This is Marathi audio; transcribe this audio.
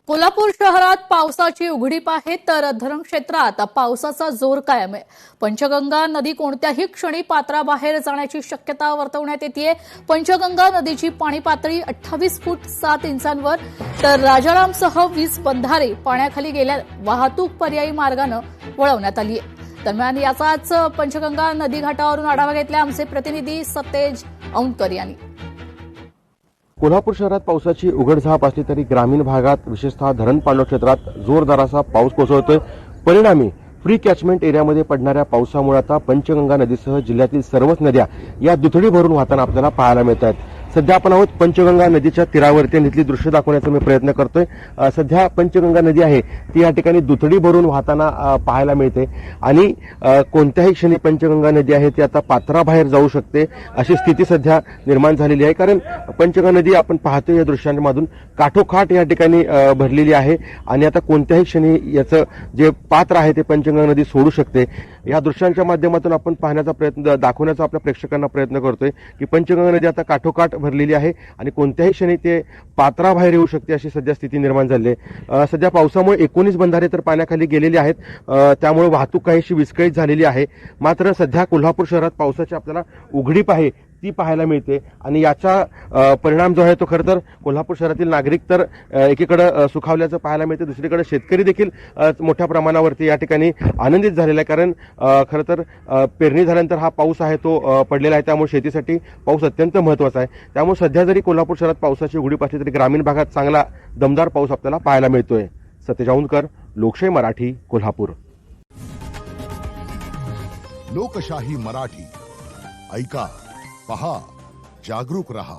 कोल्हापूर शहरात पावसाची उघडीप आहे तर धरण क्षेत्रात पावसाचा जोर कायम आहे। पंचगंगा नदी कोणत्याही क्षणी पात्राबाहेर जाण्याची शक्यता वर्तवण्यात येते। पंचगंगा नदीची पाणी पातळी 28 फूट 7 इंचांवर तर राजारामसह 20 बंधारे पाण्याखाली गेल्या वाहतूक पर्यायी मार्गाने वळवण्यात आली आहे। दरम्यान याचाच पंचगंगा नदी घाटावरून आढावा घेतला आमचे प्रतिनिधी सतेज औंधकर यांनी। कोल्हापूर शहरात पावसाची उघडझाप असली तरी ग्रामीण भागात विशेषतः धरण पाणलोट क्षेत्रात जोरदार असा पाऊस कोसळतोय। परिणामी प्री कॅचमेंट एरियामध्ये पडणाऱ्या पावसामुळे आता पंचगंगा नदीसह जिल्ह्यातील सर्वच नद्या या दुथडी भरून वाहताना आपल्याला पाहायला मिळत आहेत। सध्या आपण आहोत पंचगंगा नदीच्या तीरावरती आणि इथली दृश्य दाखवण्याचा मी प्रयत्न करतोय। सध्या पंचगंगा नदी आहे ती या ठिकाणी दुथडी भरून वाहताना पाहायला मिळते आणि कोणत्याही क्षणी पंचगंगा नदी आहे ती आता पात्राबाहेर जाऊ शकते अशी स्थिती सध्या निर्माण झालेली आहे। कारण पंचगंगा नदी आपण पाहतोय या दृश्यांमधून काठोकाठ या ठिकाणी भरलेली आहे आणि आता कोणत्याही क्षणी याचं जे पात्र आहे ते पंचगंगा नदी सोडू शकते। या दृश्यांच्या माध्यमातून आपण पाहण्याचा प्रयत्न दाखवण्याचा आपल्या प्रेक्षकांना प्रयत्न करतोय की पंचगंगा नदी आता काठोकाठ भरलेली आहे आणि कोणत्याही क्षणी ते पात्राबाहेर येऊ शकते अशी सध्या स्थिती निर्माण झाली आहे। सध्या पावसामुळे 19 बंधारे तर पाण्याखाली गेलेले आहेत, त्यामुळे वाहतूक काहीशी विस्कळीत झालेली आहे। मात्र सध्या कोल्हापूर शहरात पावसाची आपल्याला उघडीप आहे ती पाहायला मिळते आणि याचा परिणाम जो आहे तो खरं तर कोल्हापूर शहरातील नागरिक तर एकीकडे सुखावल्याचं पाहायला मिळते, दुसरीकडे शेतकरी देखील मोठ्या प्रमाणावरती या ठिकाणी आनंदित झालेला आहे। कारण खरं तर पेरणी झाल्यानंतर हा पाऊस आहे तो पडलेला आहे, त्यामुळे शेतीसाठी पाऊस अत्यंत महत्त्वाचा आहे। त्यामुळे सध्या जरी कोल्हापूर शहरात पावसाची उघडीप असली तरी ग्रामीण भागात चांगला दमदार पाऊस आपल्याला पाहायला मिळतोय। सतेज औंधकर, लोकशाही मराठी, कोल्हापूर। लोकशाही मराठी ऐका, पहा, जागरूक रहा।